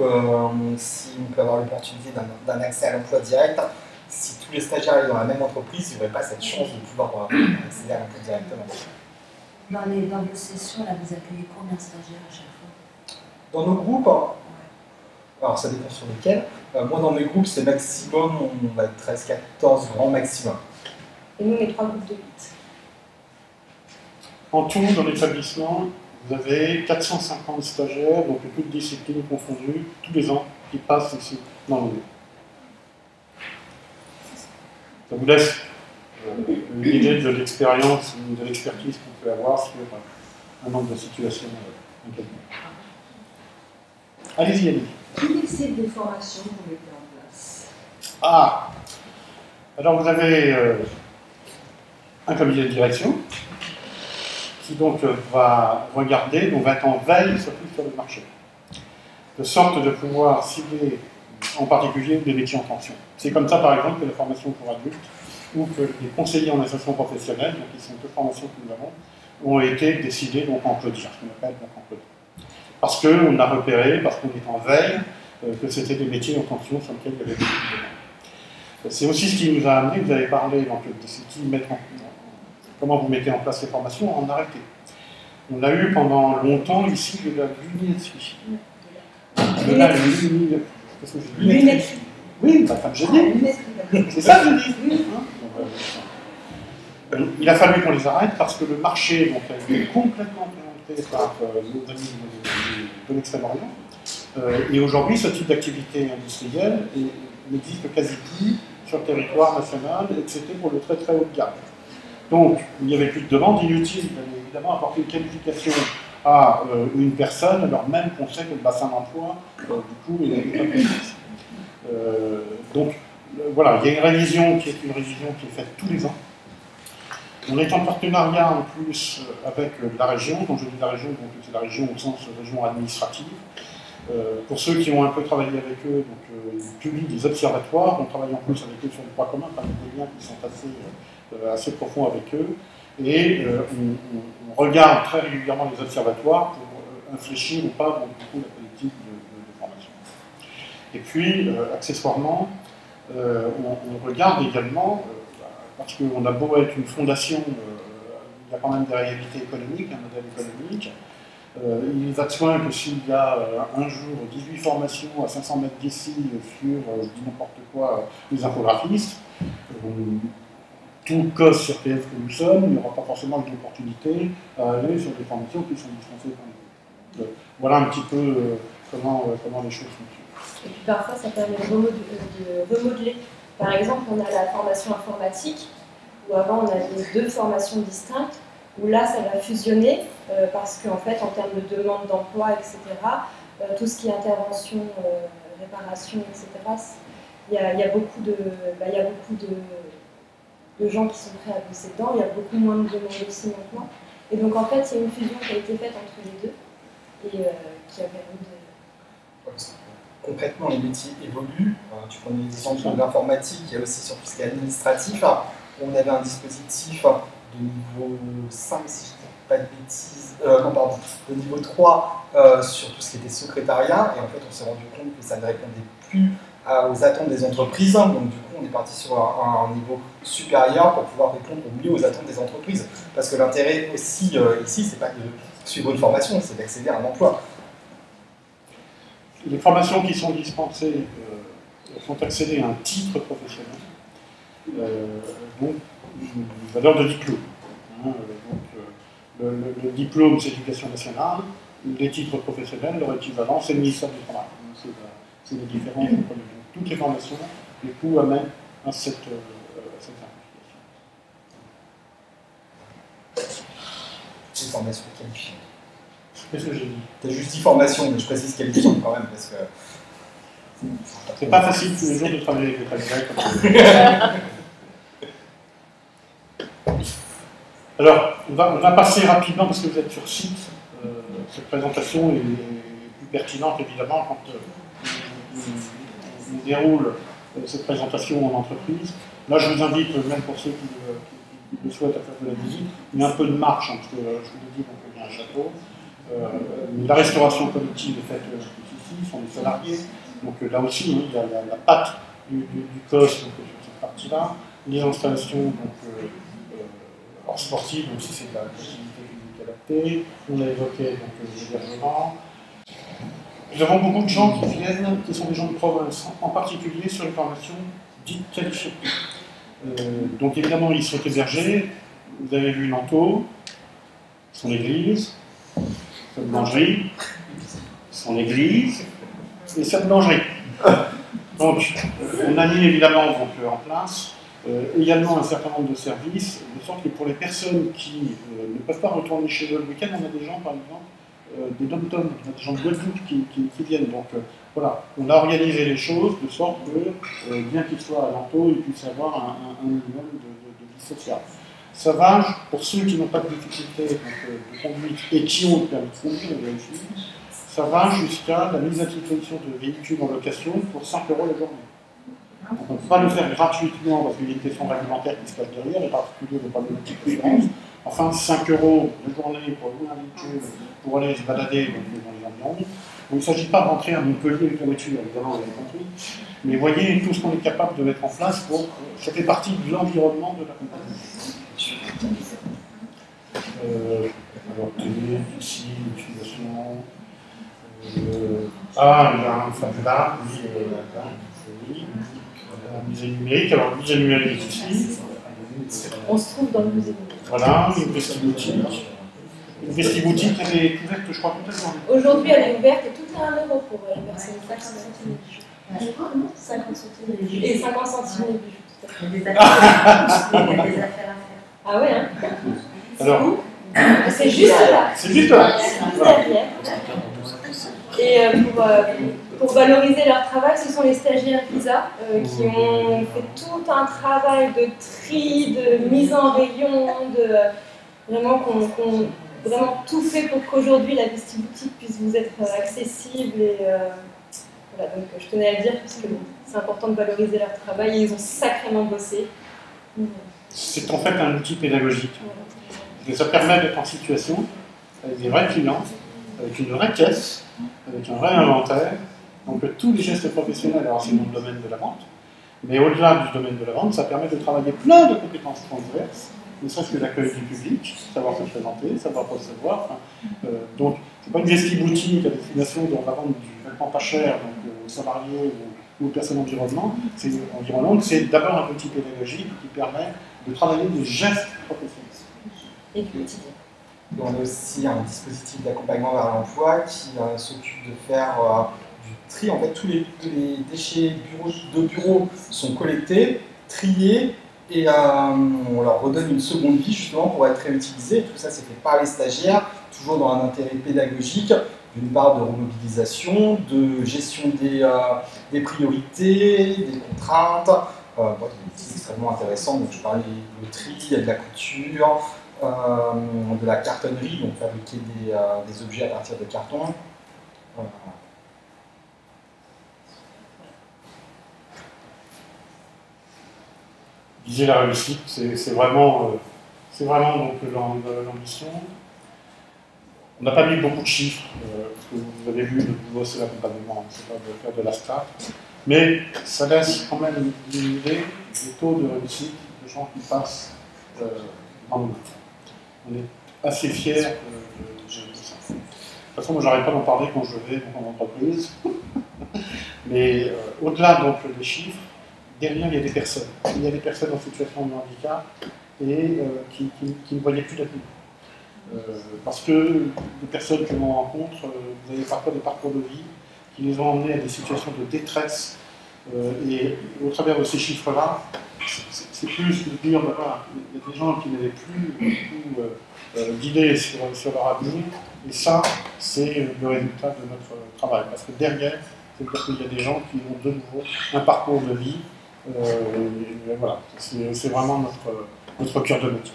si on peut avoir l'opportunité d'un accès à l'emploi direct, si tous les stagiaires sont dans la même entreprise, il n'y aurait pas cette chance de pouvoir accéder à l'emploi directement. Dans vos sessions, là, vous accueillez combien de stagiaires à chaque fois? Dans nos groupes, alors ça dépend sur lesquels. Moi, dans mes groupes, c'est maximum, on va être 13-14 grand maximum. Et nous, on est 3 groupes de 8. En tout, dans l'établissement, vous avez 450 stagiaires, donc toutes disciplines confondues, tous les ans, qui passent ici, dans le groupe. Ça vous laisse une idée de l'expérience ou de l'expertise qu'on peut avoir sur un nombre de situations inquiétantes. Allez-y, allez-y. Quel type de formation vous mettez en place? Ah! Alors vous avez un comité de direction qui donc va regarder, donc va être en veille surtout sur le marché, de sorte de pouvoir cibler en particulier des métiers en tension. C'est comme ça par exemple que la formation pour adultes ou que les conseillers en association professionnelle, donc qui sont deux formations que nous avons, ont été décidés donc en coding, ce qu'on appelle donc en coding. Parce qu'on a repéré, parce qu'on est en veille, que c'était des métiers en tension sur lesquels il y avait beaucoup de demandes. C'est aussi ce qui nous a amené, vous avez parlé donc, de ce qui comment vous mettez en place les formations, en arrêté. On a eu pendant longtemps ici de la lunetterie. Qu'est-ce que j'ai dit? Lunetterie. Oui, bah, comme j'ai dit. C'est ça que j'ai dit. Il a fallu qu'on les arrête parce que le marché donc, a été complètement orienté par nos amis de l'Extrême-Orient. Et aujourd'hui, ce type d'activité industrielle n'existe quasi plus sur le territoire national, excepté pour le très très haut de gamme. Donc, il n'y avait plus de demande, inutile, il fallait évidemment apporter une qualification à une personne, alors même qu'on sait que le bassin d'emploi, du coup, est pas précis. Donc, voilà, il y a une révision qui est faite tous les ans. On est en partenariat en plus avec la région. Quand je dis la région, donc c'est la région au sens région administrative. Pour ceux qui ont un peu travaillé avec eux, donc, ils publient des observatoires. On travaille en plus avec eux sur des points communs, par des liens qui sont assez profonds avec eux. Et on regarde très régulièrement les observatoires pour infléchir ou pas donc, du coup, la politique de formation. Et puis, accessoirement, on regarde également, parce qu'on a beau être une fondation, il y a quand même des réalités économiques, un modèle économique. Il va de soi que s'il y a un jour 18 formations à 500 mètres d'ici sur, je dis n'importe quoi, les infographistes, tout COS sur PF que nous sommes, il n'y aura pas forcément une opportunité à aller sur des formations qui sont dispensées par nous. Voilà un petit peu comment les choses fonctionnent. Et puis parfois, ça permet de remodeler. Par exemple, on a la formation informatique, où avant on avait deux formations distinctes, où là, ça va fusionner, parce qu'en fait, en termes de demande d'emploi, etc., tout ce qui est intervention, réparation, etc., il y a beaucoup de gens qui sont prêts à bosser dedans, il y a beaucoup moins de demandes aussi maintenant. Et donc, en fait, il y a une fusion qui a été faite entre les deux, et qui a permis de... Concrètement, les métiers évoluent. Tu prenais l'exemple de l'informatique, il y a aussi sur tout ce qui est administratif. On avait un dispositif de niveau 5, si je ne dis pas de bêtises, de niveau 3 sur tout ce qui était secrétariat. Et en fait, on s'est rendu compte que ça ne répondait plus aux attentes des entreprises. Donc, du coup, on est parti sur un niveau supérieur pour pouvoir répondre au mieux aux attentes des entreprises. Parce que l'intérêt aussi, ici, ce n'est pas de suivre une formation, c'est d'accéder à un emploi. Les formations qui sont dispensées font accéder à un titre professionnel, donc une valeur de diplôme. Le diplôme, c'est l'éducation nationale, les titres professionnels, leur équivalent, c'est le ministère du Travail. C'est les différences entre toutes les formations, les coûts amènent à cette certification. Les formations qualifiantes. Qu'est-ce que j'ai dit? Tu as juste dit formation, mais je précise qualifiante quand même, parce que... C'est pas facile tous les jours de travailler avec des candidats comme ça. Alors, on va passer rapidement, parce que vous êtes sur site. Cette présentation est plus pertinente, évidemment, quand on déroule cette présentation en entreprise. Là, je vous invite, même pour ceux qui le souhaitent, à faire de la visite, il y a un peu de marche, hein, parce que je vous l'ai dit, donc il y a un château. La restauration collective est faite ici, ce sont les salariés. Donc là aussi, il y a la patte du COS donc, sur cette partie-là. Les installations donc, hors sportives, donc si c'est de la activité physique adaptée. On a évoqué l'hébergement. Nous avons beaucoup de gens qui viennent, qui sont des gens de province, en particulier sur les formations dites qualifiées. Donc évidemment, ils sont hébergés. Vous avez vu Nanto, son église, sa boulangerie, son église et sa boulangerie. Donc, on a mis évidemment donc, en place également un certain nombre de services, de sorte que pour les personnes qui ne peuvent pas retourner chez eux le week-end, on a des gens, par exemple, des dom-toms, on a des gens de Guadeloupe qui viennent. Donc, voilà, on a organisé les choses de sorte que, bien qu'ils soient à Nanto, ils puissent avoir un minimum de vie sociale. Ça va, pour ceux qui n'ont pas de difficulté de conduite et qui ont le permis de conduire, ça va jusqu'à la mise à disposition de véhicules en location pour 5 € la journée. On ne peut pas le faire gratuitement parce qu'il y a une question réglementaire qui se passe derrière, les particuliers ne pas de petite préférence. Enfin, 5 € la journée pour louer un véhicule, pour aller se balader dans les environs. Donc, il ne s'agit pas de rentrer à Montpellier avec la voiture, évidemment, vous avez compris. Mais voyez tout ce qu'on est capable de mettre en place pour. Ça fait partie de l'environnement de la compagnie. Alors, télé, ici, l'utilisation. Il y a un Fabula, oui, musée numérique. Alors, le musée numérique ici. On se trouve dans le musée numérique. Voilà, une vestiboutique. Une vestiboutique, elle est ouverte, je crois, toute la journée. Aujourd'hui, elle est ouverte et tout est 1 € pour les personnes. 50 centimes les bijoux. 50 centimes les bijoux. Et 50 centimes les bijoux. Il y a des affaires à faire. Ah ouais, hein? Alors, C'est juste là. C'est juste là. Juste derrière. Et pour valoriser leur travail, ce sont les stagiaires VISA qui ont fait tout un travail de tri, de mise en rayon, vraiment qu'on vraiment tout fait pour qu'aujourd'hui la Vestiboutique puisse vous être accessible. Et voilà, donc je tenais à le dire parce que c'est important de valoriser leur travail et ils ont sacrément bossé. C'est en fait un outil pédagogique. Et ça permet d'être en situation avec des vrais clients, avec une vraie caisse, avec un vrai inventaire. Donc tous les gestes professionnels, alors c'est dans le domaine de la vente, mais au-delà du domaine de la vente, ça permet de travailler plein de compétences transverses, ne serait-ce que l'accueil du public, savoir se présenter, savoir recevoir. Donc c'est pas une vestiboutique à destination dont on va vendre du vêtement pas cher donc, aux salariés ou aux personnes environnantes. C'est d'abord un outil pédagogique qui permet de travailler des gestes professionnels. Et du quotidien. On a aussi un dispositif d'accompagnement vers l'emploi qui s'occupe de faire du tri. En fait, tous les déchets de bureau sont collectés, triés, et on leur redonne une seconde vie justement pour être réutilisés. Tout ça, c'est fait par les stagiaires, toujours dans un intérêt pédagogique, d'une part de remobilisation, de gestion des priorités, des contraintes. C'est extrêmement intéressant. Donc, je parlais du tri, il y a de la couture, de la cartonnerie, donc fabriquer des objets à partir de carton. Viser la réussite, c'est vraiment donc l'ambition. On n'a pas mis beaucoup de chiffres, parce que vous avez vu, le boulot c'est l'accompagnement, c'est pas de faire de la stat, mais ça laisse quand même une idée des taux de réussite de gens qui passent dans le monde. On est assez fiers de gérer ça. De toute façon, moi, j'arrête pas d'en parler quand je vais dans mon entreprise. Mais au-delà donc des chiffres, derrière, il y a des personnes. Il y a des personnes en situation de handicap et qui ne voyaient plus d'avenir. Parce que les personnes que l'on rencontre, vous avez parfois des parcours de vie qui les ont emmenés à des situations de détresse. Et au travers de ces chiffres-là, c'est plus de dire, voilà, il y a des gens qui n'avaient plus beaucoup d'idées sur leur avenir, et ça, c'est le résultat de notre travail. Parce que derrière, c'est-à-dire qu'il y a des gens qui ont de nouveau un parcours de vie, et voilà, c'est vraiment notre cœur de métier.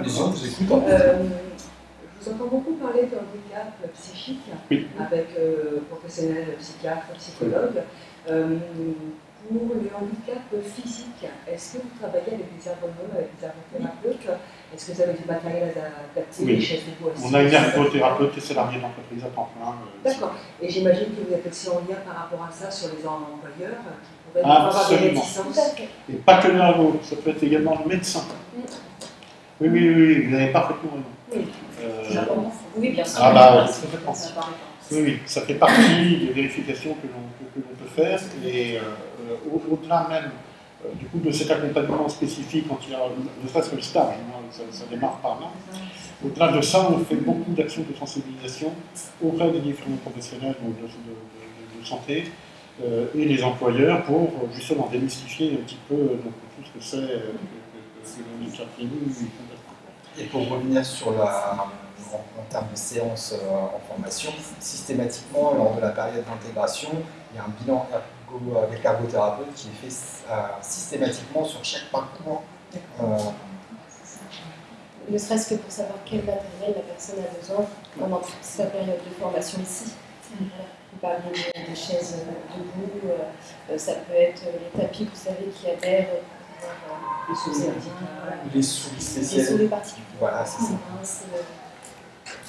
Les gens vous écoutent. Je vous entends beaucoup parler de handicap psychique, oui, avec professionnels, psychiatres, psychologues. Pour les handicaps physiques, est-ce que vous travaillez avec des ergonomes, avec des ergothérapeutes? Est-ce que vous avez du matériel adapté, oui. Des chaises debout assises? On a une ergothérapeute et salarié d'entreprise à temps plein. D'accord. Et j'imagine que vous êtes aussi en lien par rapport à ça sur les employeurs qui pourraient avoir des réticences. Et pas que l'ergo, ça peut être également le médecin. Oui, vous avez parfaitement raison. Oui, bien sûr. Ah bah, oui, ça fait partie des vérifications que l'on peut faire. Et au-delà même du coup de cet accompagnement spécifique, quand il y a ne serait-ce que le stage, ça démarre par là. Au-delà de ça, on fait beaucoup d'actions de sensibilisation auprès des différents professionnels de santé et les employeurs pour justement démystifier un petit peu tout ce que c'est que le handicap clinique. Et pour revenir sur en termes de séances en formation, systématiquement, lors de la période d'intégration, il y a un bilan avec l'ergothérapeute qui est fait systématiquement sur chaque parcours. Ne serait-ce que pour savoir quel matériel la personne a besoin pendant toute sa période de formation ici. Voilà. Vous parliez des chaises debout, ça peut être les tapis, vous savez, qui adhèrent. Les souris spéciales. Les souris particulières. Voilà, c'est ça.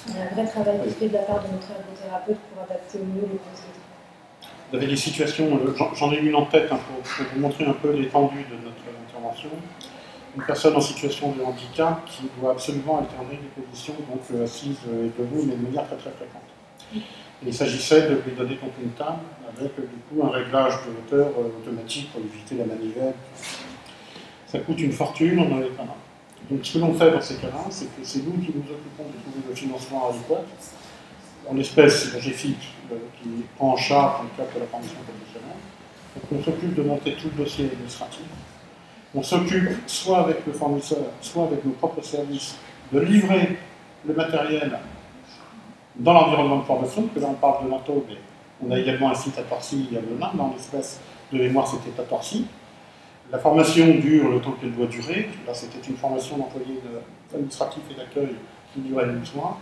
Il y a un vrai travail qui est fait de la part de notre ergothérapeute pour adapter au mieux les postes de travail. Vous avez des situations, j'en ai une en tête pour vous montrer un peu l'étendue de notre intervention. Une personne en situation de handicap qui doit absolument alterner des positions, donc assise et debout, mais de manière très très fréquente. Et il s'agissait de lui donner contre une table avec du coup un réglage de hauteur automatique pour éviter la manivelle. Ça coûte une fortune, on n'en est pas là. Donc ce que l'on fait dans ces cas-là, c'est que c'est nous qui nous occupons de trouver le financement adéquat. En l'espèce, c'est la GFIP qui prend en charge le cadre de la formation professionnelle. Donc on s'occupe de monter tout le dossier administratif. On s'occupe, soit avec le fournisseur, soit avec nos propres services, de livrer le matériel dans l'environnement de formation, parce que là on parle de Nanto, mais on a également un site à Torcy et à Melun, dans l'espèce de mémoire c'était à Torcy. La formation dure le temps qu'elle doit durer, là c'était une formation d'employés administratifs et d'accueil qui durait 12 mois.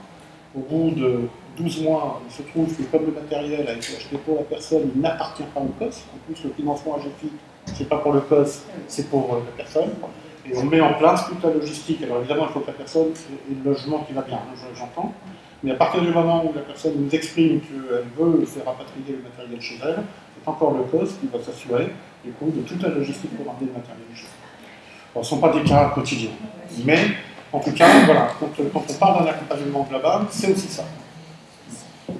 Au bout de 12 mois, il se trouve que comme le matériel a été acheté pour la personne, il n'appartient pas au COS. En plus, le financement AGFIP, c'est pas pour le COS, c'est pour la personne. Et on met en place toute la logistique. Alors évidemment, il faut que la personne ait le logement qui va bien, j'entends. Mais à partir du moment où la personne nous exprime qu'elle veut faire rapatrier le matériel chez elle, c'est encore le COS qui va s'assurer du coup de toute la logistique pour ramener le matériel chez elle. Alors, ce ne sont pas des cas quotidiens. Mais en tout cas, voilà, quand on parle d'un accompagnement global, c'est aussi ça. Je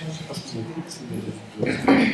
ne sais pas ce que vous avez dit.